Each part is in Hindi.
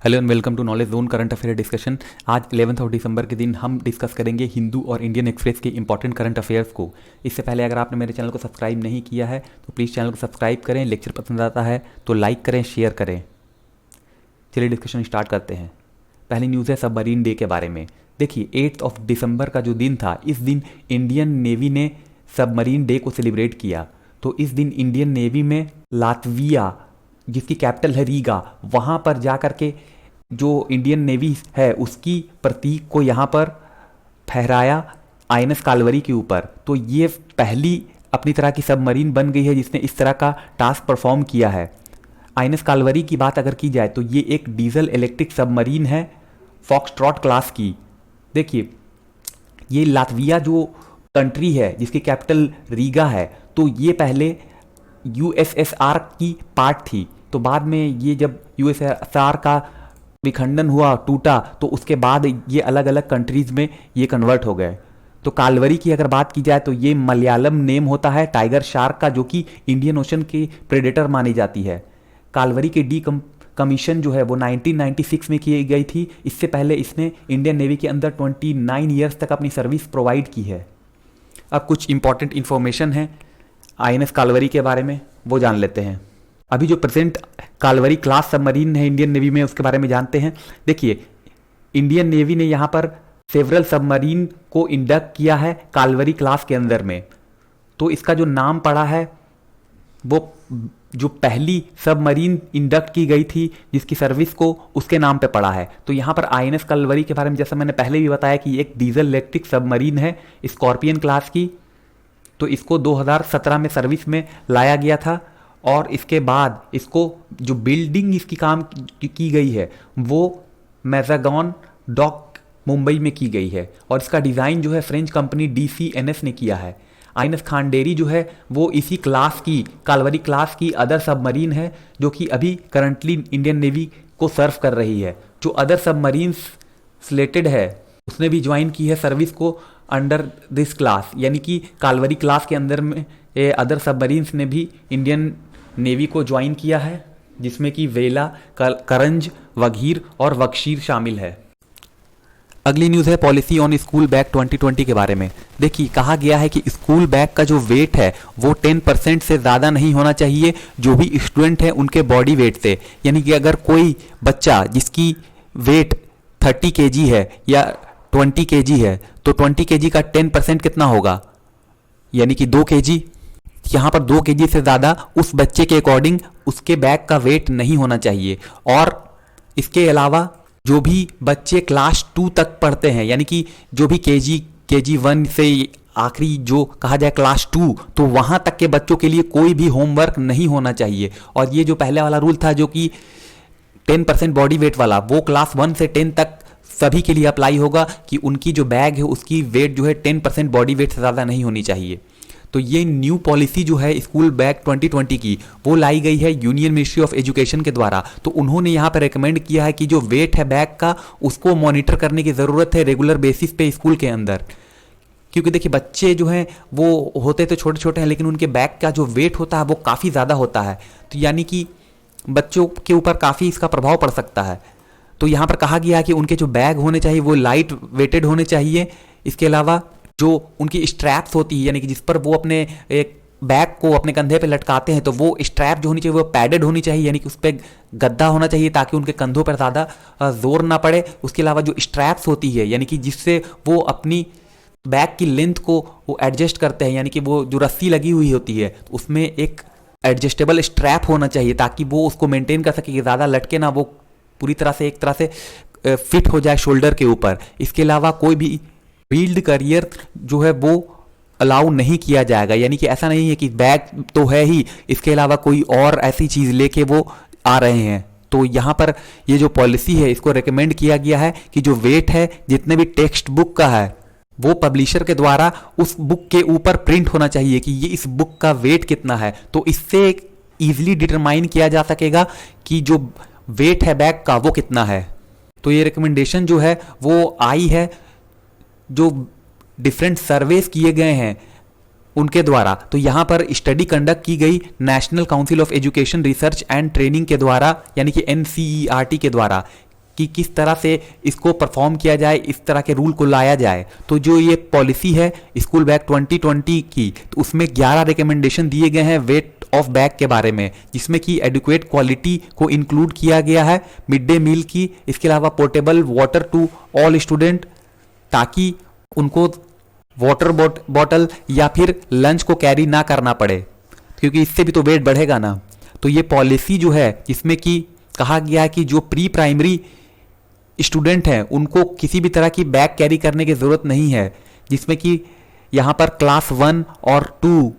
Hello and welcome to knowledge zone current affair discussion. आज 11 दिसंबर के दिन हम डिस्कस करेंगे हिंदू और इंडियन एक्सप्रेस के इंपॉर्टेंट करंट अफेयर्स को। इससे पहले अगर आपने मेरे चैनल को सब्सक्राइब नहीं किया है तो प्लीज़ चैनल को सब्सक्राइब करें। लेक्चर पसंद आता है तो लाइक करें, शेयर करें। चलिए डिस्कशन स्टार्ट करते हैं। पहली न्यूज़ है सबमरीन डे के बारे में। देखिए 8 दिसंबर का जो दिन था, इस दिन इंडियन नेवी ने सबमरीन डे को सेलिब्रेट किया। तो इस दिन इंडियन नेवी में लातविया, जिसकी कैपिटल है रीगा, वहाँ पर जा कर के जो इंडियन नेवी है उसकी प्रतीक को यहाँ पर फहराया आईएनएस कालवरी के ऊपर। तो ये पहली अपनी तरह की सबमरीन बन गई है जिसने इस तरह का टास्क परफॉर्म किया है। आईएनएस कालवरी की बात अगर की जाए तो ये एक डीजल इलेक्ट्रिक सबमरीन है फॉक्सट्रॉट क्लास की। देखिए ये लातविया जो कंट्री है जिसकी कैपिटल रीगा है, तो ये पहले यूएसएसआर की पार्ट थी। तो बाद में ये जब यूएसएसआर का विखंडन हुआ, टूटा, तो उसके बाद ये अलग अलग कंट्रीज में ये कन्वर्ट हो गए। तो कालवरी की अगर बात की जाए तो ये मलयालम नेम होता है टाइगर शार्क का, जो कि इंडियन ओशन की प्रेडेटर मानी जाती है। कालवरी की डी कमीशन जो है वो 1996 में की गई थी। इससे पहले इसने इंडियन नेवी के अंदर 29 ईयर्स तक अपनी सर्विस प्रोवाइड की है। अब कुछ इंपॉर्टेंट इन्फॉर्मेशन है आईएनएस कालवरी के बारे में, वो जान लेते हैं। अभी जो प्रेजेंट कालवरी क्लास सबमरीन है इंडियन नेवी में, उसके बारे में जानते हैं। देखिए इंडियन नेवी ने यहाँ पर सेवरल सबमरीन को इंडक्ट किया है कालवरी क्लास के अंदर में। तो इसका जो नाम पड़ा है वो जो पहली सबमरीन इंडक्ट की गई थी जिसकी सर्विस को, उसके नाम पे पड़ा है। तो यहाँ पर आईएनएस कालवरी के बारे में जैसा मैंने पहले भी बताया कि एक डीजल इलेक्ट्रिक सबमरीन है स्कॉर्पियन क्लास की। तो इसको 2017 में सर्विस में लाया गया था और इसके बाद इसको जो बिल्डिंग इसकी काम की गई है वो मैजागॉन डॉक मुंबई में की गई है और इसका डिज़ाइन जो है फ्रेंच कंपनी DCNS ने किया है। आईएनएस खांडेरी जो है वो इसी क्लास की, कालवरी क्लास की अदर सबमरीन है जो कि अभी करंटली इंडियन नेवी को सर्व कर रही है। जो अदर सबमरीन्स सिलेक्टेड है उसने भी ज्वाइन की है सर्विस को अंडर दिस क्लास, यानी कि कालवरी क्लास के अंदर में अदर सबमरीन्स ने भी इंडियन नेवी को ज्वाइन किया है, जिसमें कि वेला, करंज, वघीर और वक्शीर शामिल है। अगली न्यूज़ है पॉलिसी ऑन स्कूल बैग 2020 के बारे में। देखिए कहा गया है कि स्कूल बैग का जो वेट है वो 10% से ज़्यादा नहीं होना चाहिए जो भी स्टूडेंट है उनके बॉडी वेट से। यानी कि अगर कोई बच्चा जिसकी वेट 30 kg है या 20 kg है तो 20 kg का 10% कितना होगा, यानी कि 2 kg। यहाँ पर 2 kg से ज़्यादा उस बच्चे के अकॉर्डिंग उसके बैग का वेट नहीं होना चाहिए। और इसके अलावा जो भी बच्चे क्लास 2 तक पढ़ते हैं, यानी कि जो भी KG 1 से आखिरी जो कहा जाए क्लास 2, तो वहाँ तक के बच्चों के लिए कोई भी होमवर्क नहीं होना चाहिए। और ये जो पहले वाला रूल था जो कि 10% बॉडी वेट वाला, वो क्लास 1 से 10 तक सभी के लिए अप्लाई होगा कि उनकी जो बैग है उसकी वेट जो है 10% बॉडी वेट से ज़्यादा नहीं होनी चाहिए। तो ये न्यू पॉलिसी जो है स्कूल बैग 2020 की, वो लाई गई है यूनियन मिनिस्ट्री ऑफ एजुकेशन के द्वारा। तो उन्होंने यहाँ पर रेकमेंड किया है कि जो वेट है बैग का उसको मॉनिटर करने की ज़रूरत है रेगुलर बेसिस पे स्कूल के अंदर। क्योंकि देखिए बच्चे जो हैं वो होते तो छोटे छोटे हैं लेकिन उनके बैग का जो वेट होता है वो काफ़ी ज़्यादा होता है। तो यानी कि बच्चों के ऊपर काफ़ी इसका प्रभाव पड़ सकता है। तो यहाँ पर कहा गया है कि उनके जो बैग होने चाहिए वो लाइट वेटेड होने चाहिए। इसके अलावा जो उनकी स्ट्रैप्स होती है, यानी कि जिस पर वो अपने एक बैग को अपने कंधे पे लटकाते हैं, तो वो स्ट्रैप जो होनी चाहिए वो पैडेड होनी चाहिए, यानी कि उस पर गद्दा होना चाहिए ताकि उनके कंधों पर ज़्यादा जोर ना पड़े। उसके अलावा जो स्ट्रैप्स होती है, यानी कि जिससे वो अपनी बैग की लेंथ को वो एडजस्ट करते हैं, यानी कि वो जो रस्सी लगी हुई होती है उसमें एक एडजस्टेबल स्ट्रैप होना चाहिए ताकि वो उसको मेंटेन कर सके कि ज़्यादा लटके ना, वो पूरी तरह से एक तरह से फिट हो जाए शोल्डर के ऊपर। इसके अलावा कोई भी व्हील्ड करियर जो है वो अलाउ नहीं किया जाएगा, यानी कि ऐसा नहीं है कि बैग तो है ही, इसके अलावा कोई और ऐसी चीज़ लेके वो आ रहे हैं। तो यहाँ पर ये जो पॉलिसी है इसको रेकमेंड किया गया है कि जो वेट है जितने भी टेक्स्ट बुक का है वो पब्लिशर के द्वारा उस बुक के ऊपर प्रिंट होना चाहिए कि ये इस बुक का वेट कितना है। तो इससे ईजिली डिटरमाइन किया जा सकेगा कि जो वेट है बैग का वो कितना है। तो ये रिकमेंडेशन जो है वो आई है जो डिफरेंट सर्वेस किए गए हैं उनके द्वारा। तो यहाँ पर स्टडी कंडक्ट की गई national council of education research and training के द्वारा, यानी कि NCERT के द्वारा, कि किस तरह से इसको परफॉर्म किया जाए, इस तरह के रूल को लाया जाए। तो जो ये पॉलिसी है स्कूल बैग 2020 की, तो उसमें 11 रिकमेंडेशन दिए गए हैं वेट ऑफ बैग के बारे में, जिसमें कि एडिक्वेट क्वालिटी को इंक्लूड किया गया है, मिड डे मील की, इसके अलावा portable water to all student, ताकि उनको वाटर बॉटल या फिर लंच को कैरी ना करना पड़े, क्योंकि इससे भी तो वेट बढ़ेगा ना। तो ये पॉलिसी जो है जिसमें कि कहा गया है कि जो प्री प्राइमरी स्टूडेंट हैं उनको किसी भी तरह की बैग कैरी करने की ज़रूरत नहीं है, जिसमें कि यहाँ पर क्लास 1 और 2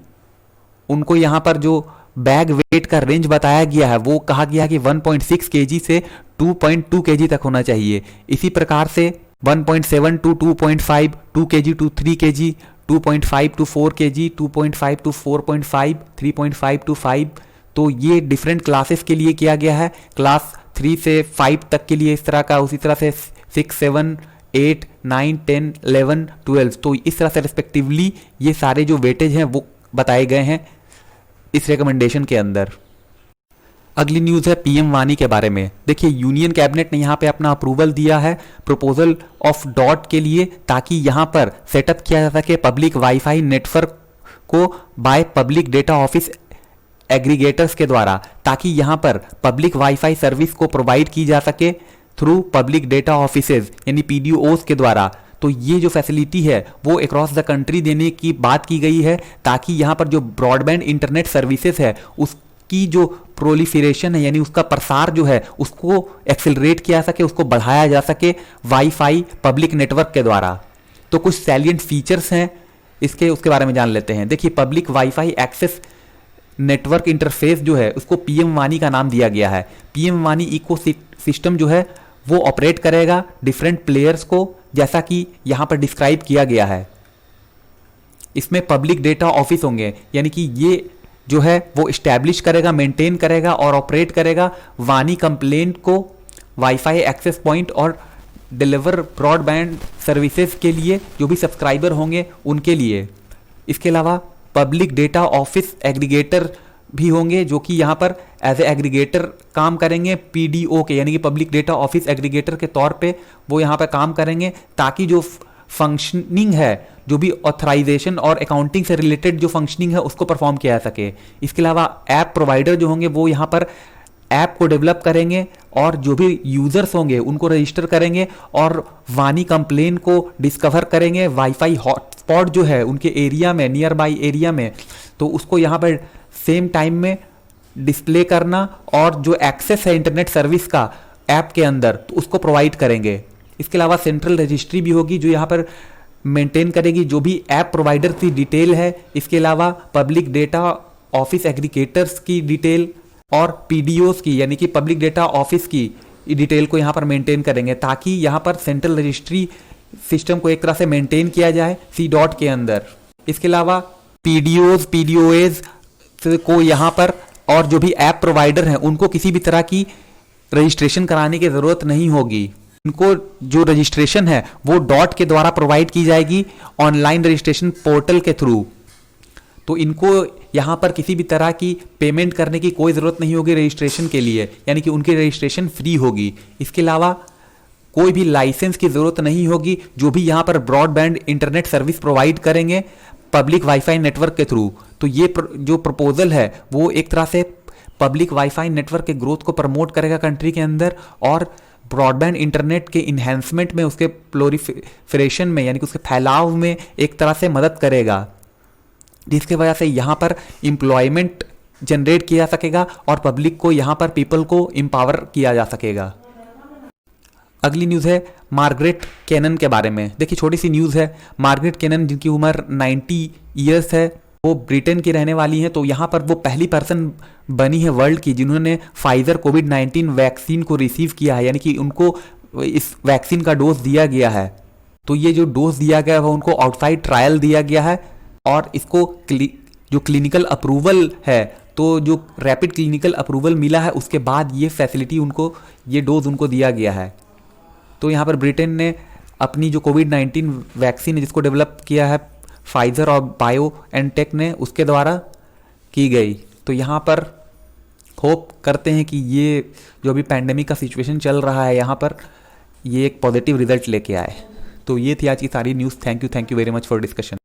उनको यहाँ पर जो बैग वेट का रेंज बताया गया है वो कहा गया है कि 1.6 kg से 2.2 kg तक होना चाहिए। इसी प्रकार से 1.7 to 2.5, 2 kg to 3 kg, 2.5 to 4 kg, 2.5 to 4.5, 3.5 to 5। तो ये डिफरेंट क्लासेस के लिए किया गया है, क्लास 3 से 5 तक के लिए इस तरह का, उसी तरह से 6, 7, 8, 9, 10, 11, 12। तो इस तरह से रिस्पेक्टिवली ये सारे जो वेटेज हैं वो बताए गए हैं इस रिकमेंडेशन के अंदर। अगली न्यूज़ है पीएम वानी के बारे में। देखिए यूनियन कैबिनेट ने यहाँ पे अपना अप्रूवल दिया है प्रपोजल ऑफ डॉट के लिए, ताकि यहाँ पर सेटअप किया जा सके पब्लिक वाईफाई नेटवर्क को by public data office aggregators के द्वारा, ताकि यहाँ पर पब्लिक वाईफाई सर्विस को प्रोवाइड की जा सके थ्रू पब्लिक डेटा ऑफिसेज यानी पीडीओस के द्वारा। तो ये जो फैसिलिटी है वो अक्रॉस द कंट्री देने की बात की गई है, ताकि यहाँ पर जो ब्रॉडबैंड इंटरनेट सर्विसेज है उसकी जो प्रोलिफरेशन है यानी उसका प्रसार जो है उसको एक्सेलरेट किया सके, उसको बढ़ाया जा सके वाईफाई पब्लिक नेटवर्क के द्वारा। तो कुछ सैलिएंट फीचर्स हैं उसके बारे में जान लेते हैं। देखिए public wifi access network interface जो है उसको पीएम वानी का नाम दिया गया है। पीएम वानी इको सिस्टम जो है वो ऑपरेट करेगा डिफरेंट प्लेयर्स को, जैसा कि यहाँ पर डिस्क्राइब किया गया है। इसमें पब्लिक डेटा ऑफिस होंगे, यानी कि ये जो है वो इस्टेब्लिश करेगा, मेंटेन करेगा और ऑपरेट करेगा वानी कंप्लेंट को, वाईफाई एक्सेस पॉइंट और डिलीवर ब्रॉडबैंड सर्विसेज के लिए जो भी सब्सक्राइबर होंगे उनके लिए। इसके अलावा पब्लिक डेटा ऑफिस एग्रीगेटर भी होंगे जो कि यहाँ पर एज ए एग्रीगेटर काम करेंगे पीडीओ के, यानी कि पब्लिक डेटा ऑफिस एग्रीगेटर के तौर पे वो यहाँ पर काम करेंगे, ताकि जो फंक्शनिंग है, जो भी ऑथराइजेशन और अकाउंटिंग से रिलेटेड जो फंक्शनिंग है उसको परफॉर्म किया जा सके। इसके अलावा ऐप प्रोवाइडर जो होंगे वो यहाँ पर ऐप को डेवलप करेंगे और जो भी यूजर्स होंगे उनको रजिस्टर करेंगे और वानी कंप्लेन को डिस्कवर करेंगे वाईफाई हॉटस्पॉट जो है उनके एरिया में, नियर बाई एरिया में, तो उसको यहाँ पर सेम टाइम में डिस्प्ले करना और जो एक्सेस है इंटरनेट सर्विस का ऐप के अंदर तो उसको प्रोवाइड करेंगे। इसके अलावा सेंट्रल रजिस्ट्री भी होगी जो यहाँ पर मेंटेन करेगी जो भी ऐप प्रोवाइडर की डिटेल है। इसके अलावा पब्लिक डेटा ऑफिस एग्रीगेटर्स की डिटेल और पीडीओस की, यानी कि पब्लिक डेटा ऑफिस की डिटेल को यहाँ पर मेंटेन करेंगे, ताकि यहाँ पर सेंट्रल रजिस्ट्री सिस्टम को एक तरह से मेंटेन किया जाए सी डॉट के अंदर। इसके अलावा पीडीओएज को यहाँ पर और जो भी ऐप प्रोवाइडर हैं उनको किसी भी तरह की रजिस्ट्रेशन कराने की ज़रूरत नहीं होगी। इनको जो रजिस्ट्रेशन है वो डॉट के द्वारा प्रोवाइड की जाएगी ऑनलाइन रजिस्ट्रेशन पोर्टल के थ्रू। तो इनको यहाँ पर किसी भी तरह की पेमेंट करने की कोई ज़रूरत नहीं होगी रजिस्ट्रेशन के लिए, यानी कि उनकी रजिस्ट्रेशन फ्री होगी। इसके अलावा कोई भी लाइसेंस की ज़रूरत नहीं होगी जो भी यहाँ पर ब्रॉडबैंड इंटरनेट सर्विस प्रोवाइड करेंगे पब्लिक वाईफाई नेटवर्क के थ्रू। तो ये जो प्रपोजल है वो एक तरह से पब्लिक वाईफाई नेटवर्क के ग्रोथ को प्रमोट करेगा कंट्री के अंदर और ब्रॉडबैंड इंटरनेट के इन्हेंसमेंट में, उसके प्रोलिफरेशन में, यानी कि उसके फैलाव में एक तरह से मदद करेगा, जिसकी वजह से यहाँ पर एम्प्लॉयमेंट जनरेट किया जा सकेगा और पब्लिक को, यहाँ पर पीपल को एम्पावर किया जा सकेगा। अगली न्यूज़ है मार्गरेट कैनन के बारे में। देखिए छोटी सी न्यूज़ है। मार्गरेट कैनन जिनकी उम्र 90 ईयर्स है, वो ब्रिटेन की रहने वाली हैं। तो यहाँ पर वो पहली पर्सन बनी है वर्ल्ड की जिन्होंने फाइजर कोविड-19 वैक्सीन को रिसीव किया है, यानी कि उनको इस वैक्सीन का डोज दिया गया है। तो ये जो डोज दिया गया है वो उनको आउटसाइड ट्रायल दिया गया है और इसको जो क्लिनिकल अप्रूवल है, तो जो रैपिड क्लिनिकल अप्रूवल मिला है उसके बाद ये फैसिलिटी उनको, ये डोज उनको दिया गया है। तो यहाँ पर ब्रिटेन ने अपनी जो कोविड-19 वैक्सीन है जिसको डेवलप किया है फाइजर और बायो एनटेक ने, उसके द्वारा की गई। तो यहाँ पर होप करते हैं कि ये जो अभी पैंडेमिक का सिचुएशन चल रहा है यहाँ पर, ये एक पॉजिटिव रिजल्ट लेके आए। तो ये थी आज की सारी news. Thank you very much for discussion.